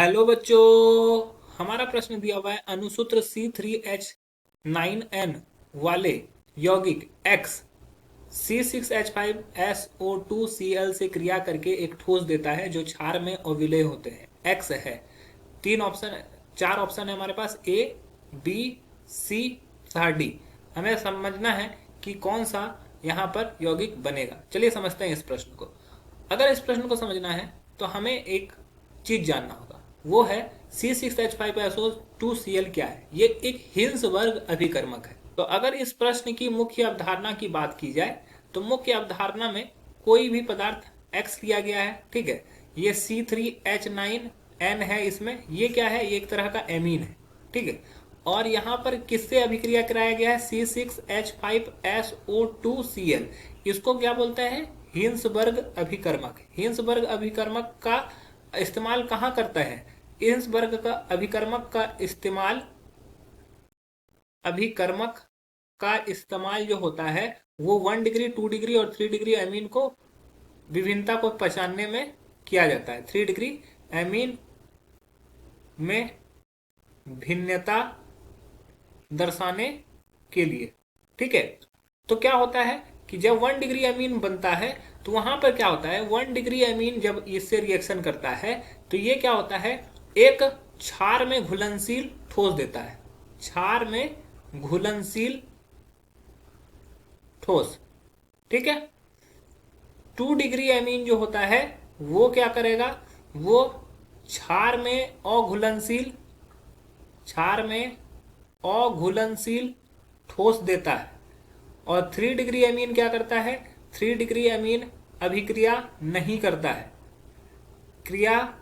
Hello बच्चों, हमारा प्रश्न दिया हुआ है अनुसूत्र C3H9N वाले यौगिक X C6H5SO2Cl से क्रिया करके एक ठोस देता है जो क्षार में अविलेय होते हैं। X है, चार ऑप्शन है हमारे पास, A, B, C तथा D। हमें समझना है कि कौन सा यहाँ पर यौगिक बनेगा। चलिए समझते हैं इस प्रश्न को। अगर इस प्रश्न को समझना है तो हमें एक चीज जानना होगा, वो है C6H5SO2Cl क्या है। ये एक हिल्सबर्ग अभिकर्मक है। तो अगर इस प्रश्न की मुख्य अवधारणा की बात की जाए तो मुख्य अवधारणा में कोई भी पदार्थ X लिया गया है, ठीक है। ये C3H9N है, इसमें ये क्या है, ये एक तरह का एमीन है, ठीक है। और यहाँ पर किससे अभिक्रिया कराया गया है, C6H5SO2Cl। इसको क्या बोलते हैं, हिल्सबर्ग अभिकर्मक। हिल्सबर्ग अभिकर्मक का इस्तेमाल कहाँ करता है, हिल्सबर्ग का अभिकर्मक जो होता है वो 1 डिग्री, 2 डिग्री और 3 डिग्री अमीन को विभिन्नता को पहचानने में किया जाता है। 3 डिग्री अमीन में भिन्नता दर्शाने के लिए, ठीक है। तो क्या होता है कि जब 1 डिग्री अमीन बनता है तो वहां पर क्या होता है, 1 डिग्री अमीन जब इससे रिएक्शन करता है तो ये क्या होता है, एक क्षार में घुलनशील ठोस देता है। क्षार में घुलनशील ठोस, ठीक है। 2 डिग्री अमीन जो होता है वो क्या करेगा, वो क्षार में अघुलनशील ठोस देता है। और 3 डिग्री अमीन क्या करता है, 3 डिग्री अमीन अभिक्रिया नहीं करता है, क्रिया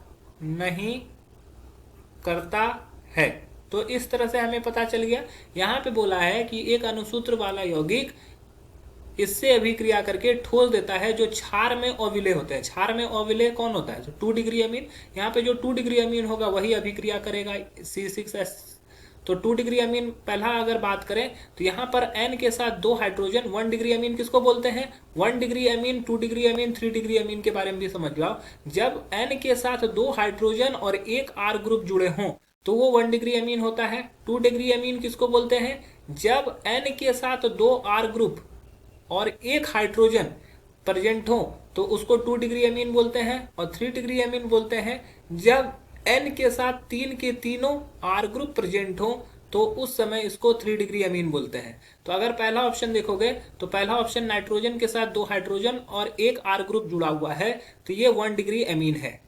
नहीं करता है। तो इस तरह से हमें पता चल गया। यहां पे बोला है कि एक अनुसूत्र वाला यौगिक इससे अभिक्रिया करके ठोस देता है जो क्षार में अविलेय होते हैं। क्षार में अविलेय कौन होता है, तो 2 डिग्री अमीन। यहाँ पे जो 2 डिग्री अमीन होगा वही अभिक्रिया करेगा C6H। तो 2 डिग्री अमीन पहला अगर बात करें तो यहाँ पर N के साथ 2 हाइड्रोजन। 1 डिग्री अमीन किसको बोलते हैं, 1 degree amine, 2 degree amine, 3 degree amine के बारे में भी समझ जाओ। जब N के साथ 2 हाइड्रोजन और एक R ग्रुप जुड़े हों तो वो 1 डिग्री अमीन होता है। 2 डिग्री अमीन किसको बोलते हैं, जब N के साथ 2 R ग्रुप और एक हाइड्रोजन प्रेजेंट हो तो उसको 2 डिग्री अमीन बोलते हैं। और 3 डिग्री अमीन बोलते हैं जब N के साथ 3 के तीनों R ग्रुप प्रेजेंट हो तो उस समय इसको 3 डिग्री अमीन बोलते हैं। तो अगर पहला ऑप्शन देखोगे तो पहला ऑप्शन नाइट्रोजन के साथ 2 हाइड्रोजन और एक R ग्रुप जुड़ा हुआ है तो ये 1 डिग्री अमीन है।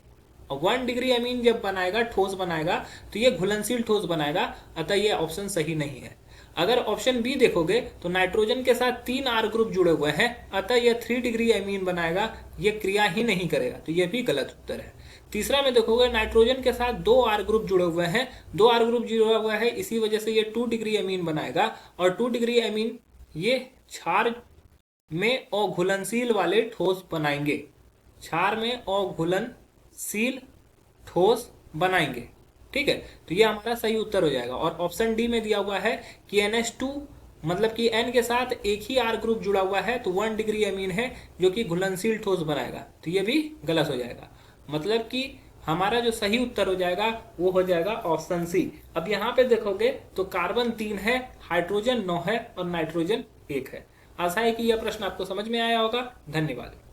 और 1 डिग्री अमीन जब बनाएगा, ठोस बनाएगा, तो ये घुलनशील ठोस बनाएगा, अतः ये ऑप्शन सही नहीं है। अगर ऑप्शन बी देखोगे तो नाइट्रोजन के साथ 3 R ग्रुप जुड़े हुए हैं, अतः यह 3 डिग्री अमीन बनाएगा, ये क्रिया ही नहीं करेगा, तो यह भी गलत उत्तर है। तीसरा में देखोगे नाइट्रोजन के साथ 2 R ग्रुप जुड़े हुए हैं, 2 R ग्रुप जुड़ा हुआ है, इसी वजह से ये 2 डिग्री अमीन बनाएगा। और 2 डिग्री अमीन ये क्षार में अघुलनशील वाले ठोस बनाएंगे, क्षार में अघुलनशील ठोस बनाएंगे, ठीक है। तो ये हमारा सही उत्तर हो जाएगा। और ऑप्शन डी में दिया हुआ है कि NH2 मतलब कि N के साथ एक ही R ग्रुप जुड़ा हुआ है तो 1 डिग्री अमीन है जो कि घुलनशील ठोस बनाएगा, तो ये भी गलत हो जाएगा। मतलब कि हमारा जो सही उत्तर हो जाएगा वो हो जाएगा ऑप्शन सी। अब यहाँ पे देखोगे तो कार्बन 3 है, हाइड्रोजन 9 है और नाइट्रोजन 1 है। आशा है कि यह प्रश्न आपको समझ में आया होगा। धन्यवाद।